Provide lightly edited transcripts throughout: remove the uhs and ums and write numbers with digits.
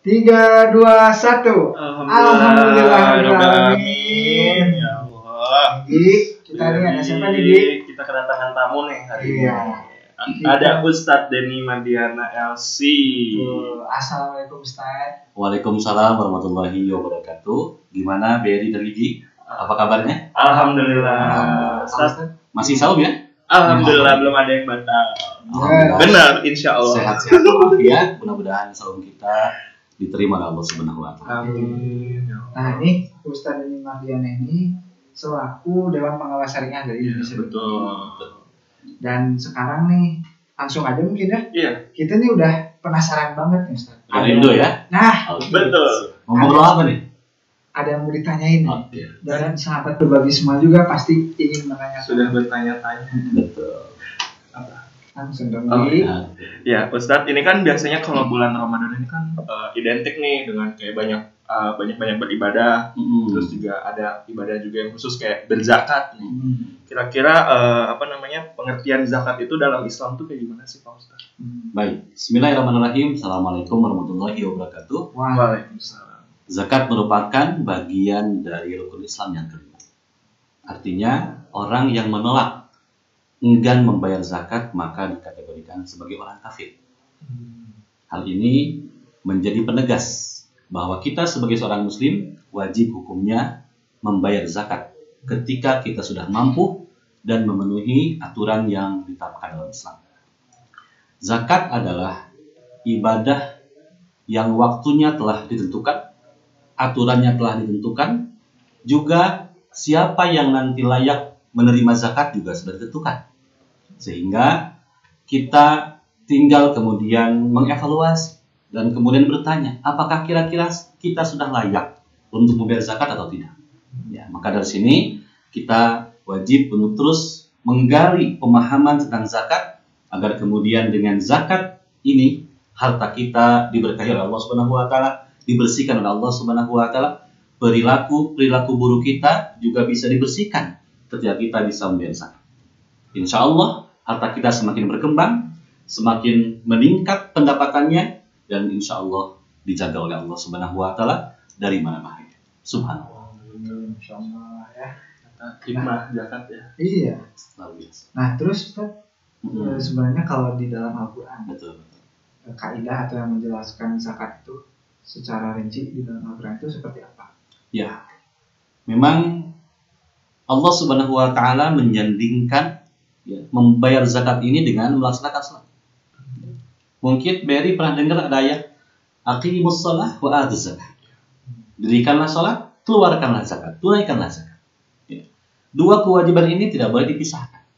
3, 2, 1. Alhamdulillah. Ya Allah. Kita ini ada siapa nih, Dik? Kita kedatangan tamu nih hari ini. Iya. Ada Ustadz Denny Mardiana LC. Assalamualaikum Ustadz. Waalaikumsalam warahmatullahi wabarakatuh. Gimana Beri dan Gigi? Apa kabarnya? Alhamdulillah. Ustadz, Masih saum ya? alhamdulillah belum ada yang batal. Alhamdulillah. Benar, insya Allah. Sehat-sehat walafiat. Mudah-mudahan saum kita diterima oleh Allah Subhanahu wa taala. Amin. Nah, ini Ustadz Denny Mardiana ini selaku Dewan Pengawas Syariah dari Indonesia. Betul. Dan sekarang nih, langsung aja mungkin ya. Iya. Kita nih udah penasaran banget nih Ustadz. Udah rindu ya? Nah, Oke. Betul. Mau ngobrol apa nih? ada yang mau ditanyain nih. Oke. Dan sahabat berbagi semua juga pasti ingin menanyakan. Sudah bertanya-tanya. Betul. Langsung dong, Oke. Dik. Ya, Ustadz, ini kan biasanya kalau bulan Ramadan ini kan identik nih dengan kayak banyak beribadah, terus juga ada ibadah juga yang khusus kayak berzakat nih. Kira-kira pengertian zakat itu dalam Islam tuh kayak gimana sih Pak Ustadz? Baik. Bismillahirrahmanirrahim. Assalamualaikum warahmatullahi wabarakatuh. Waalaikumsalam. Zakat merupakan bagian dari rukun Islam yang kelima. Artinya, orang yang menolak enggan membayar zakat maka dikategorikan sebagai orang kafir. Hal ini menjadi penegas bahwa kita sebagai seorang muslim wajib hukumnya membayar zakat ketika kita sudah mampu dan memenuhi aturan yang ditetapkan dalam Islam. Zakat adalah ibadah yang waktunya telah ditentukan, aturannya telah ditentukan, juga siapa yang nanti layak menerima zakat juga sudah ditentukan. Sehingga kita tinggal kemudian mengevaluasi dan kemudian bertanya, apakah kira-kira kita sudah layak untuk membayar zakat atau tidak? Ya, maka dari sini kita wajib untuk terus menggali pemahaman tentang zakat agar kemudian dengan zakat ini harta kita diberkahi oleh Allah Subhanahu wa taala, dibersihkan oleh Allah Subhanahu wa taala, perilaku buruk kita juga bisa dibersihkan ketika kita bisa membayar zakat. Insya Allah harta kita semakin berkembang, semakin meningkat pendapatannya, dan insya Allah dijaga oleh Allah Subhanahu wa taala dari mana bahaya. Subhanallah. Insya Allah ya. Hikmah zakat ya. Iya. Luar biasa. Nah, terus Ustadz, sebenarnya kalau di dalam Al-Quran, Betul. kaidah atau yang menjelaskan zakat itu secara rinci di dalam Al-Quran itu seperti apa? Ya. Memang Allah Subhanahu wa taala menyandingkan membayar zakat ini dengan melaksanakan salat. Mungkin Beri pernah dengar ada ayat aqimus shalah wa atuz zakat. Dirikanlah salat, keluarkanlah zakat, tunaikanlah zakat. Ya. Dua kewajiban ini tidak boleh dipisahkan.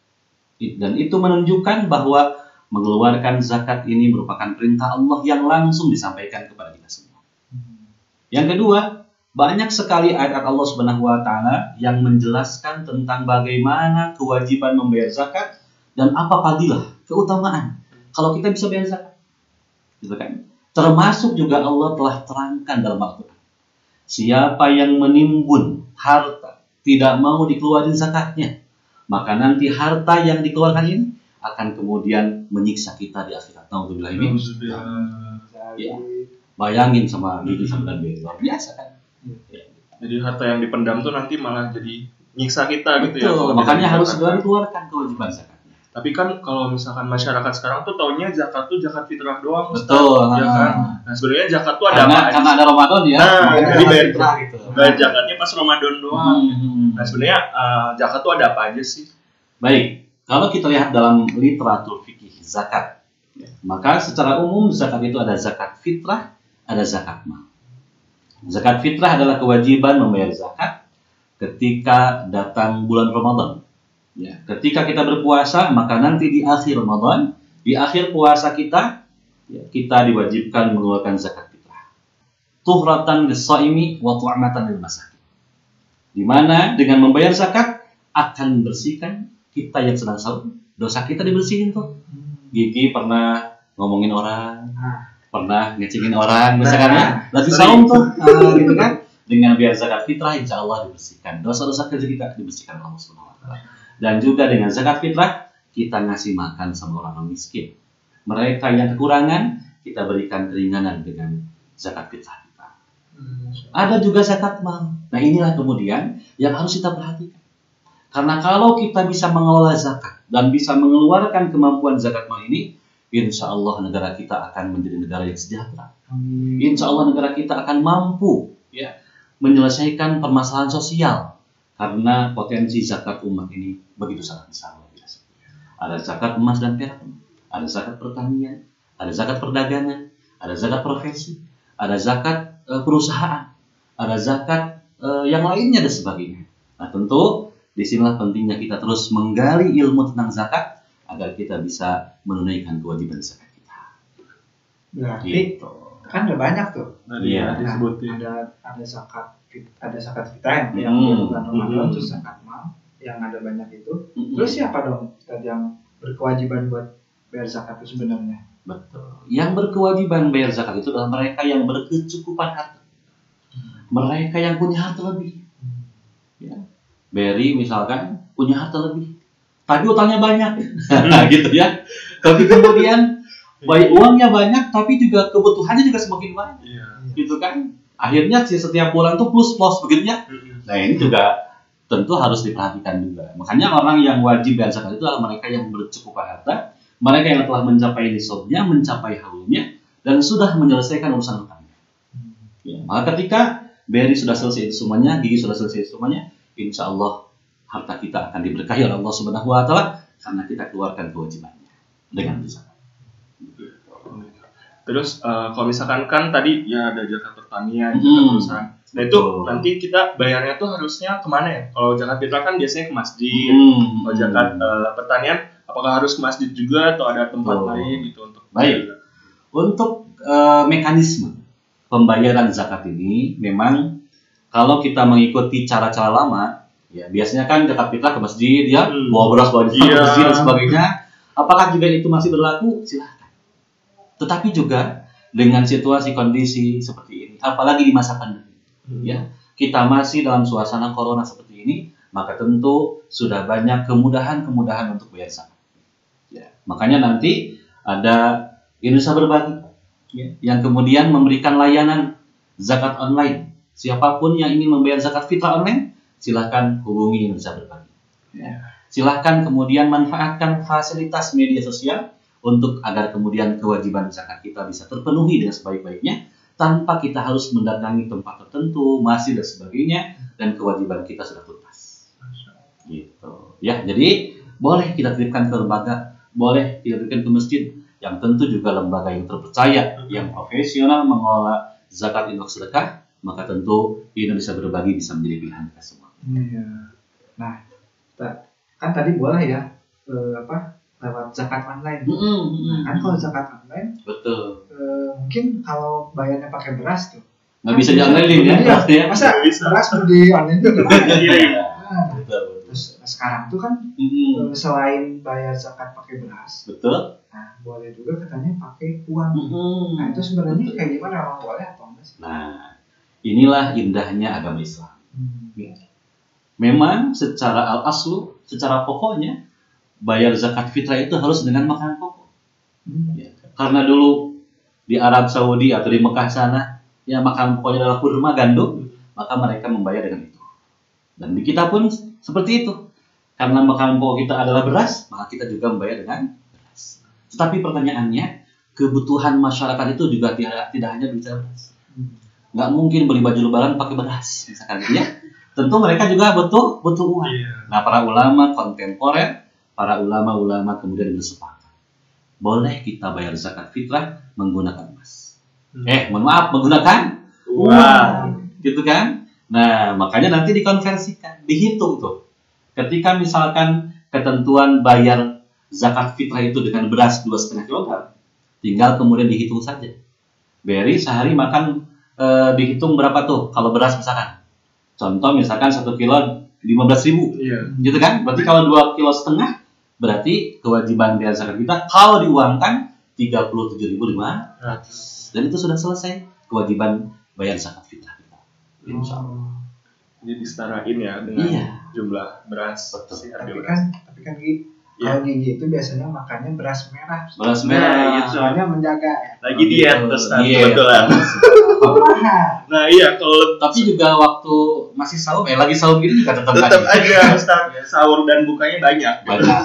Dan itu menunjukkan bahwa mengeluarkan zakat ini merupakan perintah Allah yang langsung disampaikan kepada kita semua. Yang kedua, banyak sekali ayat Allah Subhanahu wa taala yang menjelaskan tentang bagaimana kewajiban membayar zakat dan apa fadilah, keutamaan kalau kita bisa bayar zakat. Gitu kan? Termasuk juga Allah telah terangkan dalam Al-Qur'an. Siapa yang menimbun harta tidak mau dikeluarin zakatnya, maka nanti harta yang dikeluarkan ini akan kemudian menyiksa kita di akhirat. Nauzubillah min dzalik. Ya. Bayangin sama Gigi sama dan Beri, luar biasa kan? Ya. Jadi harta yang dipendam tuh nanti malah jadi nyiksa kita gitu ya. Betul, makanya harus segera keluarkan kewajiban zakatnya. Tapi kan kalau misalkan masyarakat sekarang tuh taunya zakat tuh zakat fitrah doang. Betul. Ya kan? Nah sebenarnya zakat tuh ada apa aja? Karena ada Ramadan ya. Nah, jadi bayar gitu. bayar zakatnya pas Ramadan doang. Nah sebenarnya zakat tuh ada apa aja sih? Baik, kalau kita lihat dalam literatur fikih zakat, maka secara umum zakat itu ada zakat fitrah, ada zakat mal. Zakat fitrah adalah kewajiban membayar zakat ketika datang bulan Ramadan. Ya, ketika kita berpuasa, maka nanti di akhir Ramadan, di akhir puasa kita, kita diwajibkan mengeluarkan zakat fitrah. Tuhratan lis-shaimi wa tu'matan lil masakin. Di mana dengan membayar zakat akan membersihkan kita yang sedang saum, dosa kita dibersihin tuh. Gigi pernah ngomongin orang, pernah ngecengin orang, misalkan ya, lagi saum tuh, gitu kan? Dengan biar zakat fitrah, insya Allah dibersihkan. Dosa-dosa kerja kita dibersihkan oleh Allah Subhanahu wa taala. Dan juga dengan zakat fitrah, kita ngasih makan sama orang miskin. Mereka yang kekurangan, kita berikan keringanan dengan zakat fitrah kita. Ada juga zakat mal. Nah inilah kemudian yang harus kita perhatikan. Karena kalau kita bisa mengelola zakat dan bisa mengeluarkan kemampuan zakat mal ini, insya Allah negara kita akan menjadi negara yang sejahtera. Insya Allah negara kita akan mampu ya menyelesaikan permasalahan sosial. Karena potensi zakat umat ini begitu sangat besar. Ada zakat emas dan perak, ada zakat pertanian, ada zakat perdagangan, ada zakat profesi, ada zakat perusahaan, ada zakat yang lainnya dan sebagainya. Nah tentu disinilah pentingnya kita terus menggali ilmu tentang zakat agar kita bisa menunaikan kewajiban zakat kita. Berarti Gitu. kan ada banyak tuh. Iya. Disebutin. Ada zakat fitrah yang bulan Ramadan, terus zakat mal yang ada banyak itu. Terus siapa dong tadi yang berkewajiban buat bayar zakat itu sebenarnya? Betul. Yang berkewajiban bayar zakat itu adalah mereka yang berkecukupan harta. Mereka yang punya harta lebih. Ya. Barry misalkan punya harta lebih, tapi utangnya banyak, nah gitu ya. Tapi kemudian baik uangnya banyak, tapi juga kebutuhannya juga semakin banyak, gitu kan. Akhirnya setiap bulan tuh plus begitu ya. Nah ini juga tentu harus diperhatikan juga. Makanya orang yang wajib bayar zakat itu adalah mereka yang bercukupan harta, mereka yang telah mencapai nisabnya, mencapai haulnya, dan sudah menyelesaikan urusan utangnya. Ya, maka ketika Barry sudah selesai itu semuanya, Gigi sudah selesai itu semuanya, insya Allah harta kita akan diberkahi oleh Allah Subhanahu Wa Taala karena kita keluarkan kewajibannya dengan zakat. Terus kalau misalkan kan tadi ya ada zakat pertanian, zakat perusahaan. Nah itu nanti kita bayarnya tuh harusnya kemana ya? Kalau zakat fitrah kan biasanya ke masjid. Kalau zakat pertanian, apakah harus ke masjid juga atau ada tempat lain gitu untuk? Baik. Untuk mekanisme pembayaran zakat ini memang kalau kita mengikuti cara-cara lama, ya biasanya kan zakat fitrah ke masjid, ya bawa beras bawa ke masjid dan sebagainya. Apakah juga itu masih berlaku? Silahkan. Tetapi juga dengan situasi kondisi seperti ini, apalagi di masa pandemi, ya kita masih dalam suasana corona seperti ini, maka tentu sudah banyak kemudahan untuk bayar zakat. Ya, makanya nanti ada Indonesia Berbagi, ya, yang kemudian memberikan layanan zakat online. Siapapun yang ingin membayar zakat fitrah online, silahkan hubungi Indonesia Berbagi. Ya. Silahkan kemudian manfaatkan fasilitas media sosial untuk agar kemudian kewajiban zakat kita bisa terpenuhi dengan sebaik-baiknya tanpa kita harus mendatangi tempat tertentu, masjid dan sebagainya, dan kewajiban kita sudah tuntas. Gitu. Ya, jadi boleh kita titipkan ke lembaga, boleh kita titipkan ke masjid, yang tentu juga lembaga yang terpercaya, yang profesional mengelola zakat infak sedekah, maka tentu Indonesia Berbagi bisa menjadi pilihan kita semua. Iya. Nah, kan tadi boleh ya lewat zakat online. Nah, kan kalau zakat online, betul. Mungkin kalau bayarnya pakai beras tuh, nggak bisa di-online ya. Masa beras mau di online tuh? Betul. Terus sekarang tuh kan selain bayar zakat pakai beras, betul. Nah, boleh juga katanya pakai uang. Nah, itu sebenarnya kayak gimana, emang boleh atau enggak sih? Nah, inilah indahnya agama Islam. Memang secara al-aslu, secara pokoknya, bayar zakat fitrah itu harus dengan makanan pokok. Ya. Karena dulu di Arab Saudi atau di Mekah sana, ya makanan pokoknya adalah kurma, gandum, maka mereka membayar dengan itu. Dan di kita pun seperti itu. Karena makanan pokok kita adalah beras, maka kita juga membayar dengan beras. Tetapi pertanyaannya, kebutuhan masyarakat itu juga tidak hanya bicara beras. Nggak mungkin beli baju lebaran pakai beras, misalkan ya. Tentu mereka juga butuh uang. Nah, para ulama kontemporer, para ulama kemudian bersepakat, boleh kita bayar zakat fitrah menggunakan emas. Mohon maaf, menggunakan uang, gitu kan? Nah, makanya nanti dikonversikan, dihitung tuh. Ketika misalkan ketentuan bayar zakat fitrah itu dengan beras 2,5 kg, tinggal kemudian dihitung saja. Barry sehari makan dihitung berapa tuh kalau beras misalkan. Contoh misalkan 1 kilo 15.000, gitu kan? Berarti kalau 2,5 kilo, berarti kewajiban bayar zakat kita kalau diuangkan 37.500. Dan itu sudah selesai kewajiban bayar zakat fitrah kita. Insya Allah. Jadi disetarain ya dengan jumlah beras. Tapi kan Kalau gigi itu biasanya makannya beras merah. Beras merah. Soalnya menjaga ya. Lagi diet terus Diet. kebetulan. Nah iya kalau Tapi juga waktu masih sahur, lagi sahur gini juga tetap aja Ustaz sahur dan bukanya banyak. banyak.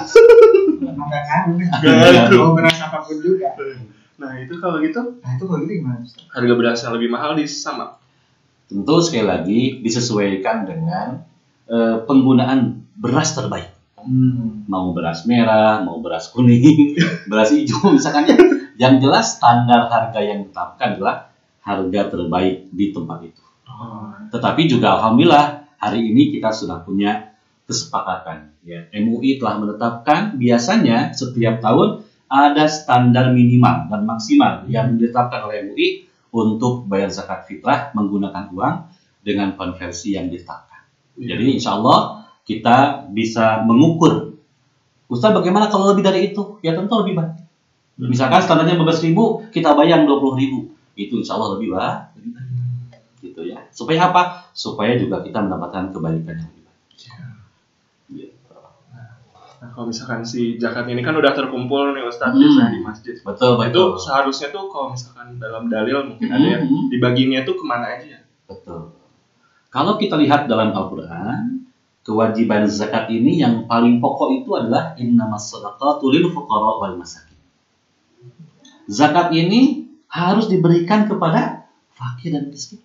Nggak ngaruh. Ngaruh. Mau beras apapun juga. Nah itu kalau gitu Nah itu kalau gitu gimana? Ustaz? harga beras yang lebih mahal di sama. Tentu sekali lagi disesuaikan dengan penggunaan beras terbaik. Mau beras merah, mau beras kuning, beras hijau misalkan ya. Yang jelas standar harga yang ditetapkan adalah harga terbaik di tempat itu. Tetapi juga alhamdulillah hari ini kita sudah punya kesepakatan. Ya, MUI telah menetapkan biasanya setiap tahun ada standar minimal dan maksimal yang ditetapkan oleh MUI untuk bayar zakat fitrah menggunakan uang dengan konversi yang ditetapkan. Jadi insya Allah kita bisa mengukur. Ustaz bagaimana kalau lebih dari itu? Ya tentu lebih baik. Misalkan standarnya 15.000, kita bayar 20.000. Itu insya Allah lebih baik. Gitu ya. Supaya apa? Supaya juga kita mendapatkan kebaikan yang lebih baik. Nah kalau misalkan si zakat ini kan udah terkumpul nih Ustaz biasanya di masjid. Betul. Itu seharusnya tuh kalau misalkan dalam dalil mungkin ada yang dibaginya tuh kemana aja ya? Betul. Kalau kita lihat dalam Al-Quran, kewajiban zakat ini yang paling pokok itu adalah innamas shadaqatu lil fuqara wal masakin. Zakat ini harus diberikan kepada fakir dan miskin.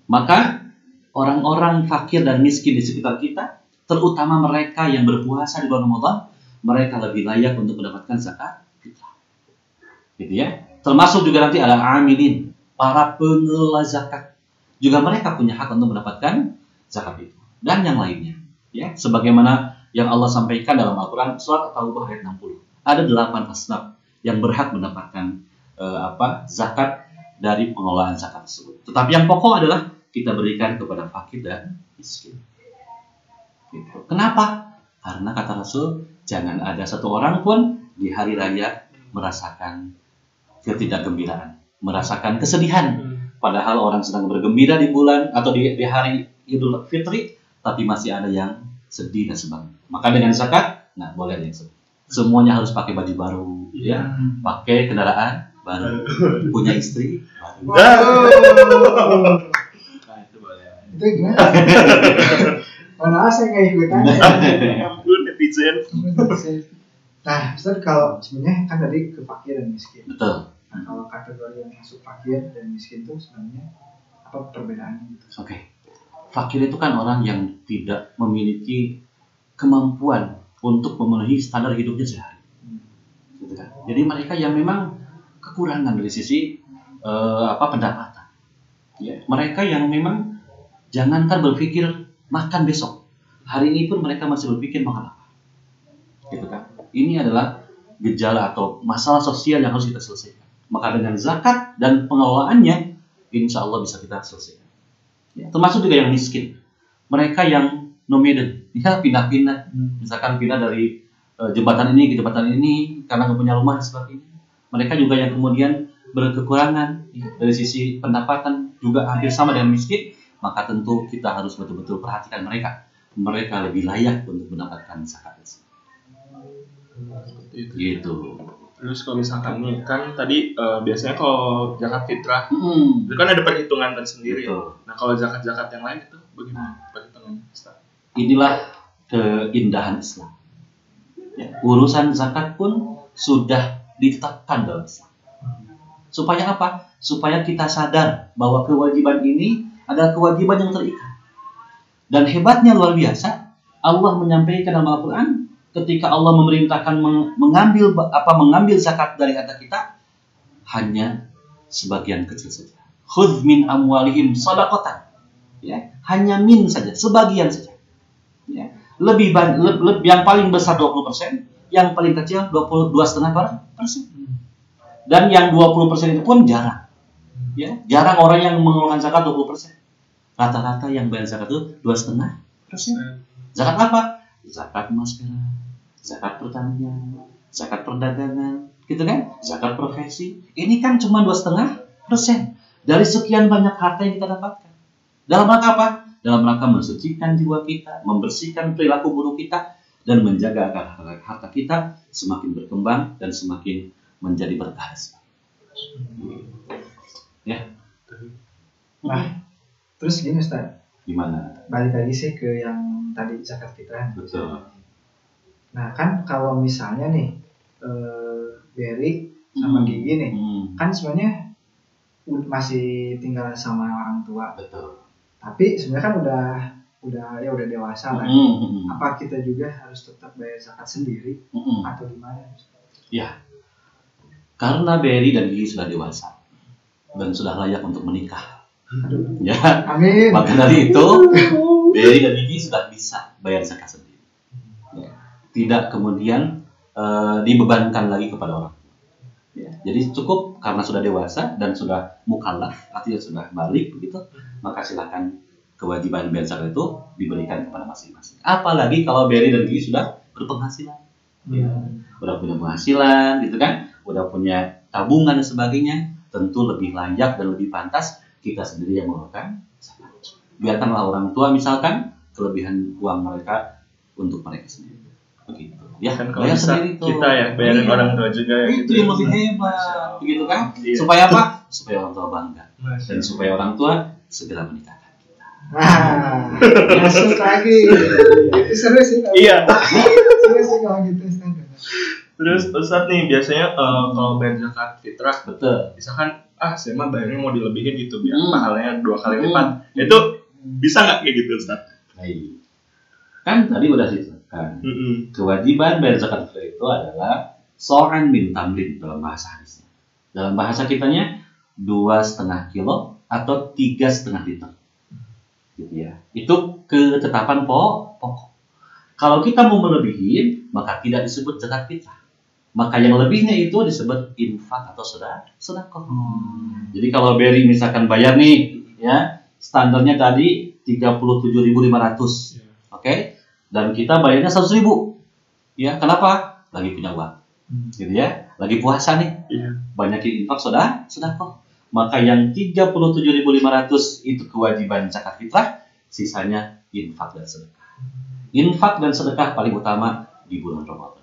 Maka orang-orang fakir dan miskin di sekitar kita, terutama mereka yang berpuasa di bulan Ramadan, mereka lebih layak untuk mendapatkan zakat fitrah. Gitu ya. Termasuk juga nanti ada amilin, para pengelola zakat. Juga mereka punya hak untuk mendapatkan zakat itu. Dan yang lainnya, ya, sebagaimana yang Allah sampaikan dalam Al-Quran surat At-Taubah ayat 60, ada 8 asnaf yang berhak mendapatkan zakat dari pengelolaan zakat tersebut. Tetapi yang pokok adalah kita berikan kepada fakir dan miskin. Gitu. Kenapa? Karena kata Rasul, jangan ada satu orang pun di hari raya merasakan ketidakgembiraan, merasakan kesedihan. Padahal orang sedang bergembira di bulan atau di hari Idul Fitri, tapi masih ada yang sedih dan sebagainya. Maka dengan zakat, nggak boleh ada yang sedih. Semuanya harus pakai baju baru, ya, pakai kendaraan baru, punya istri baru. Nah itu boleh. Itu gimana? Mana saya kayak ikutan. Ampun netizen. Nah, Ustaz kalau sebenarnya kan tadi ke fakir dan miskin. Betul. Nah, kalau kategori yang masuk fakir dan miskin itu sebenarnya apa perbedaannya gitu? Oke. Fakir itu kan orang yang tidak memiliki kemampuan untuk memenuhi standar hidupnya sehari. Gitu kan? Jadi mereka yang memang kekurangan dari sisi pendapatan. Ya. Mereka yang memang jangankan berpikir makan besok, hari ini pun mereka masih berpikir makan apa. Gitu kan? Ini adalah gejala atau masalah sosial yang harus kita selesaikan. Maka dengan zakat dan pengelolaannya, insya Allah bisa kita selesaikan. Ya, termasuk juga yang miskin. Mereka yang nomaden, ya pindah-pindah. Misalkan pindah dari jembatan ini ke jembatan ini karena nggak punya rumah dan sebagainya. Mereka juga yang kemudian berkekurangan ya, dari sisi pendapatan juga hampir sama dengan miskin. Maka tentu kita harus betul-betul perhatikan mereka. Mereka lebih layak untuk mendapatkan zakat. Gitu. Terus kalau misalkan nih kan tadi biasanya kalau zakat fitrah itu kan ada perhitungan tersendiri. Betul. Nah kalau zakat-zakat yang lain itu bagaimana perhitungannya? Inilah keindahan Islam. Ya, urusan zakat pun sudah ditetapkan dalam Islam. Supaya apa? Supaya kita sadar bahwa kewajiban ini adalah kewajiban yang terikat. Dan hebatnya luar biasa, Allah menyampaikan dalam Al-Quran ketika Allah memerintahkan mengambil zakat dari harta kita hanya sebagian kecil saja. Khudz min amwalihim shadaqatan. Ya, hanya min saja, sebagian saja. Ya. Yang paling besar 20%, yang paling kecil 22,5%. Dan yang 20% itu pun jarang. Ya, jarang orang yang mengeluarkan zakat 20%. Rata-rata yang bayar zakat itu 2,5%. Zakat apa? Zakat emas perak, zakat pertanian, zakat perdagangan, gitu kan? Zakat profesi. Ini kan cuma 2,5% dari sekian banyak harta yang kita dapatkan. Dalam rangka apa? Dalam rangka mensucikan jiwa kita, membersihkan perilaku buruk kita, dan menjaga agar harta kita semakin berkembang dan semakin menjadi berkah. Ya. Nah, terus gini Ustaz. Gimana? Balik lagi sih ke yang tadi zakat fitrah. Betul. Nah kan kalau misalnya nih Berry sama Gigi nih, kan sebenarnya masih tinggal sama orang tua. Betul. Tapi sebenarnya kan udah dewasa lah. Apa kita juga harus tetap bayar zakat sendiri atau gimana? Ya. Karena Berry dan Gigi sudah dewasa dan sudah layak untuk menikah. Ya. Amin. Maka dari itu Berry dan Gigi sudah bisa bayar zakat sendiri. Ya. Tidak kemudian dibebankan lagi kepada orang. Ya. Jadi cukup karena sudah dewasa dan sudah mukallaf, artinya sudah balik begitu, maka silakan kewajiban bayar zakat itu diberikan kepada masing-masing. Apalagi kalau Berry dan Gigi sudah berpenghasilan, ya, udah punya penghasilan, gitu kan, udah punya tabungan dan sebagainya, tentu lebih layak dan lebih pantas kita sendiri yang mengeluarkan zakat. Biarkanlah orang tua misalkan kelebihan uang mereka untuk mereka sendiri. Begitu. Ya, kan kalau bisa kita ya bayarin orang tua juga ya. Itu yang lebih hebat, begitu kan? Iya. Supaya apa? Supaya orang tua bangga dan supaya orang tua segera menikahkan kita. Nah, masuk lagi. Itu seru sih. Iya. Seru sih kalau gitu. Terus Ustadz nih biasanya kalau bayar zakat fitrah, Betul. misalkan saya mah bayarnya mau dilebihin gitu biar pahalanya 2 kali lipat. Itu bisa nggak kayak gitu Ustadz? Baik. Kan tadi udah disebutkan kewajiban bayar zakat fitrah itu adalah so'an min tamrin dalam bahasa hadisnya. Dalam bahasa kitanya 2,5 kilo atau 3,5 liter. Gitu ya. Itu ketetapan pokok. Kalau kita mau melebihin, maka tidak disebut zakat fitrah. Maka yang lebihnya itu disebut infak atau sedekah. Jadi kalau Berry misalkan bayar nih, ya standarnya tadi 37.500, oke? Dan kita bayarnya 100.000, ya kenapa? Lagi punya uang, gitu ya? Lagi puasa nih, banyakin infak sedekah. Maka yang 37.500 itu kewajiban zakat fitrah, sisanya infak dan sedekah. Infak dan sedekah paling utama di bulan Ramadan.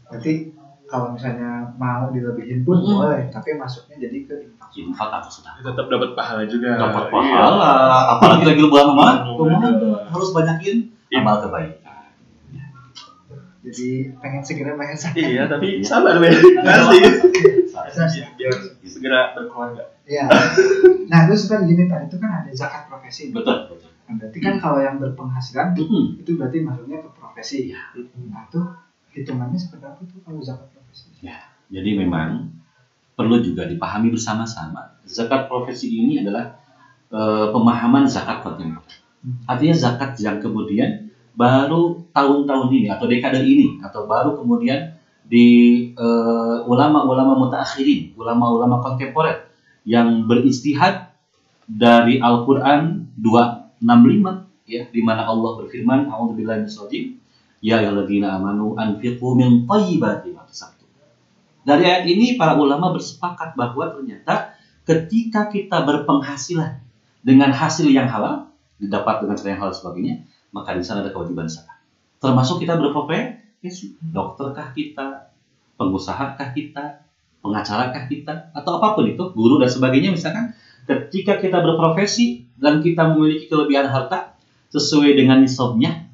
Berarti kalau misalnya mau dilebihin pun boleh, tapi masuknya jadi ke infak. Infak atau sedekah. Tetap dapat pahala juga. Dapat pahala, apalagi lagi lebaran Ramadan, harus banyakin amal kebaikan. Jadi pengen segera bayar zakat. Iya, tapi sabar nanti. Biar segera berkeluarga. Iya. Nah, terus kan gini Pak, itu kan ada zakat profesi. Betul. Nah, berarti kan kalau yang berpenghasilan itu berarti masuknya ke profesi. Nah, itu hitungannya seperti apa tuh kalau zakat profesi? Ya, jadi memang perlu juga dipahami bersama-sama. Zakat profesi ini adalah pemahaman zakat kontemporer. Artinya zakat yang kemudian baru tahun-tahun ini atau dekade ini atau baru kemudian di ulama-ulama mutaakhirin, ulama-ulama kontemporer yang beristihad dari Al-Qur'an 265, ya, di mana Allah berfirman, a'udzubillahi minasyaitonir ya ayyuhalladzina amanu anfiqu min thayyibati ma kasabtum. Dari ayat ini para ulama bersepakat bahwa ternyata ketika kita berpenghasilan dengan hasil yang halal, didapat dengan cara yang halal sebagainya, maka di sana ada kewajiban zakat. Termasuk kita berprofesi, dokterkah kita, pengusahakah kita, pengacarakah kita, atau apapun itu, guru dan sebagainya misalkan, ketika kita berprofesi dan kita memiliki kelebihan harta sesuai dengan nisabnya,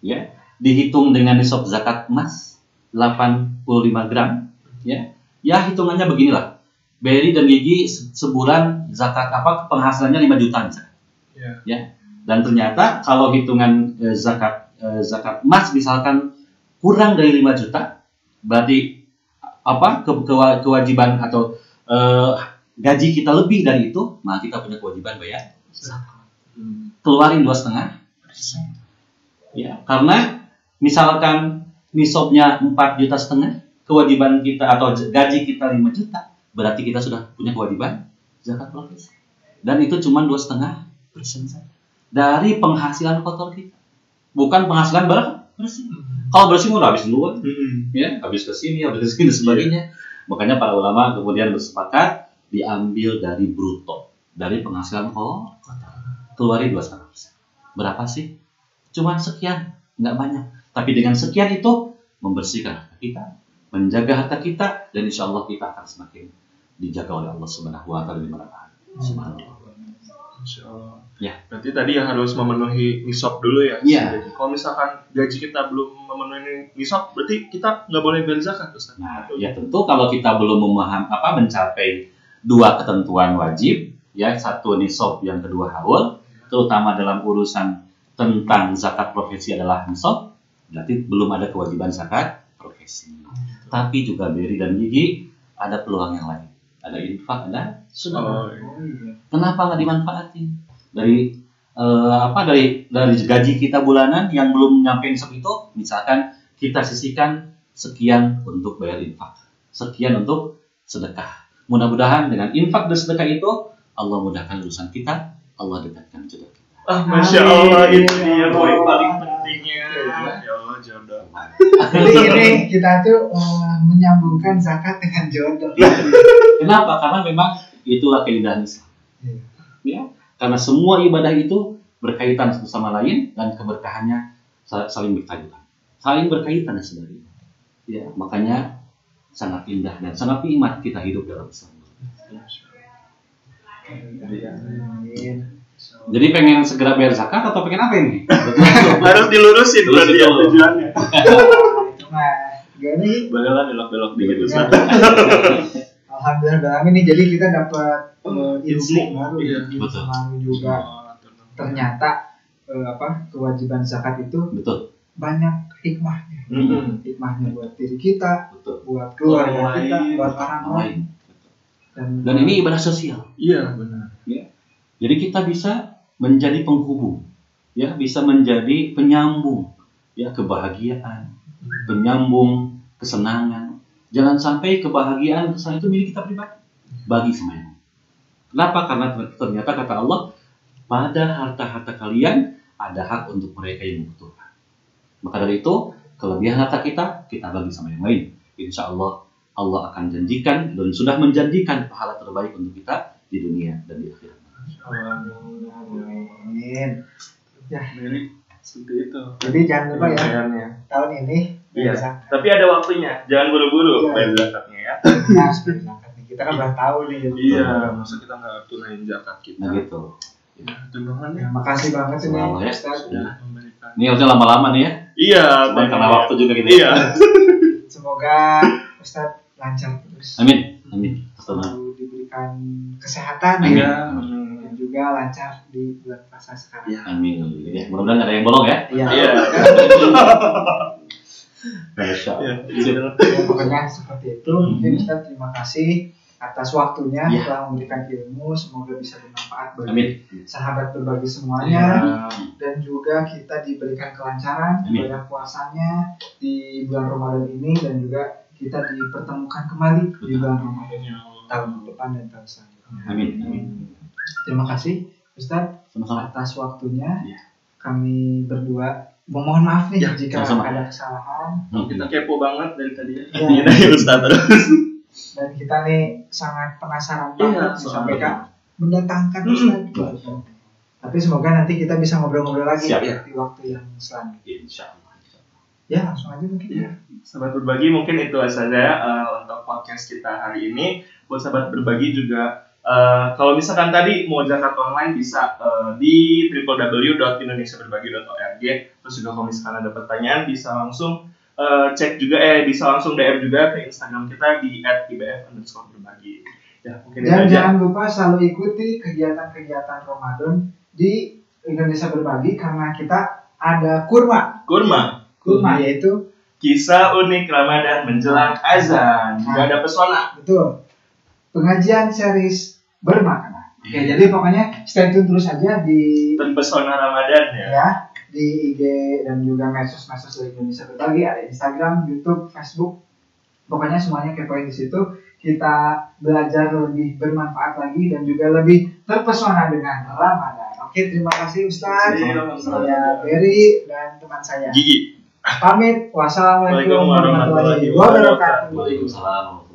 ya, dihitung dengan nisab zakat emas 85 gram, ya hitungannya beginilah. Berry dan Gigi sebulan zakat penghasilannya 5 juta misalkan. Ya. Dan ternyata kalau hitungan zakat emas misalkan kurang dari 5 juta, berarti kewajiban atau gaji kita lebih dari itu, maka kita punya kewajiban bayar zakat. Keluarin 2,5%. Ya, karena misalkan nisabnya 4,5 juta, kewajiban kita atau gaji kita 5 juta, berarti kita sudah punya kewajiban zakat profesi. Dan itu cuma 2,5% saja dari penghasilan kotor kita, bukan penghasilan bersih. Kalau bersih udah habis duluan, ya, habis ke sini, habis ke sini dan sebagainya. Makanya para ulama kemudian bersepakat diambil dari bruto, dari penghasilan kotor, keluarin 2,5%. Berapa sih? cuma sekian, nggak banyak. Tapi dengan sekian itu membersihkan harta kita, menjaga harta kita, dan insya Allah kita akan semakin dijaga oleh Allah Subhanahu Wa Taala di mana-mana. Subhanallah. Masya Allah. Ya. Berarti tadi yang harus memenuhi nisab dulu ya. Iya. Jadi, kalau misalkan gaji kita belum memenuhi nisab, berarti kita nggak boleh bayar zakat, Ustaz. Nah, ya tentu kalau kita belum mencapai dua ketentuan wajib, ya satu nisab, yang kedua haul, terutama dalam urusan tentang zakat profesi adalah nisab, berarti belum ada kewajiban zakat profesi. Tapi juga Beri dan Gigi ada peluang yang lain. Ada infak, ada sedekah. Kenapa nggak dimanfaatin? Dari gaji kita bulanan yang belum nyampe nisab itu, misalkan kita sisihkan sekian untuk bayar infak, sekian untuk sedekah. Mudah-mudahan dengan infak dan sedekah itu Allah mudahkan urusan kita, Allah dekatkan jodoh kita. Masya Allah, itu dia poin paling pentingnya. Ya Allah, jodoh. Jadi ini kita tuh menyambungkan zakat dengan jodoh. Kenapa? Karena memang itulah keindahan Islam. Ya, karena semua ibadah itu berkaitan satu sama lain dan keberkahannya saling berkaitan. Saling berkaitan sebenarnya. Ya, makanya sangat indah dan sangat nikmat kita hidup dalam Islam. Jadi pengen segera bayar zakat atau pengen apa ini? Harus dilurusin berarti ya tujuannya. Gini. Bolehlah belok-belok dikit Ustaz. Alhamdulillah ini jadi kita dapat ilmu baru, Betul. baru juga. Ternyata kewajiban zakat itu banyak hikmahnya. Hikmahnya buat diri kita, buat keluarga kita, buat orang lain. Dan ini ibadah sosial. Iya, benar. Ya. Jadi kita bisa menjadi penghubung, ya, bisa menjadi penyambung, ya, kebahagiaan, penyambung kesenangan. Jangan sampai kebahagiaan kesenangan itu milik kita pribadi, bagi semuanya. Kenapa? Karena ternyata kata Allah, pada harta-harta kalian ada hak untuk mereka yang membutuhkan. Maka dari itu, kelebihan harta kita bagi sama yang lain. Insya Allah, Allah akan janjikan dan sudah menjanjikan pahala terbaik untuk kita di dunia dan di akhirat. Amin. Ya, Beri seperti itu. jadi jangan lupa ya, tahun ini Iya. Tapi ada waktunya. Jangan buru-buru bayar zakatnya ya. Harus bayar zakat nih. Kita kan udah tahu nih. Iya, masa kita nggak tunain zakat kita. Nah gitu. Ya, Tuhan Ya, makasih banget ini Selamat ya. Ustaz. sudah memberikan. Ini harusnya lama-lama nih ya. Iya, Cuman karena waktu juga gitu. Iya. Semoga Ustaz lancar terus. Amin. Amin. Setelah. Selalu diberikan kesehatan Amin. ya. Dan juga lancar di bulan puasa sekarang. Iya. Amin. Ya, mudah-mudahan nggak ada yang bolong ya. Iya. Iya. Masya Allah. Ya, pokoknya seperti itu. Mungkin Ustaz terima kasih atas waktunya Ya. telah memberikan ilmu. Semoga bisa bermanfaat bagi Amin. sahabat berbagi semuanya. Dan juga kita diberikan kelancaran Amin. ibadah puasanya di bulan Ramadan ini, dan juga kita dipertemukan kembali di bulan Ramadan tahun depan dan tahun selanjutnya. Amin. Amin. Terima kasih Ustaz Sama-sama. atas waktunya. Ya. Kami berdua mohon maaf nih Ya, jika sama-sama. ada kesalahan, Kita kepo banget dari tadi ya. Iya. Iya, ya Ustaz terus. dan kita nih sangat penasaran Iya, banget disampaikan mendatangkan Ustaz. Tapi semoga nanti kita bisa ngobrol-ngobrol lagi Siap, di waktu yang selanjutnya. Insya Allah. Ya, langsung aja mungkin. Iya. Sahabat berbagi mungkin itu saja untuk podcast kita hari ini. Buat sahabat berbagi juga kalau misalkan tadi mau zakat online bisa di www.indonesiaberbagi.org. Terus juga kalau misalkan ada pertanyaan bisa langsung cek juga bisa langsung DM juga ke Instagram kita di @ibf_berbagi. Ya, mungkin itu Dan aja. jangan lupa selalu ikuti kegiatan-kegiatan Ramadan di Indonesia Berbagi karena kita ada kurma. Kurma, Yaitu kisah unik Ramadan menjelang azan. Juga ada pesona. betul pengajian series bermakna. Oke, Iya. jadi pokoknya stay tune terus aja di Terpesona Ramadan ya. di IG dan juga medsos-medsos dari Indonesia Berbagi, ada Instagram, YouTube, Facebook. Pokoknya semuanya kepoin di situ. Kita belajar lebih bermanfaat lagi dan juga lebih terpesona dengan Ramadan. Oke, terima kasih Ustaz. Iya, Saya Beri dan teman saya. Gigi. Pamit. Wassalamualaikum warahmatullahi wabarakatuh. Waalaikumsalam.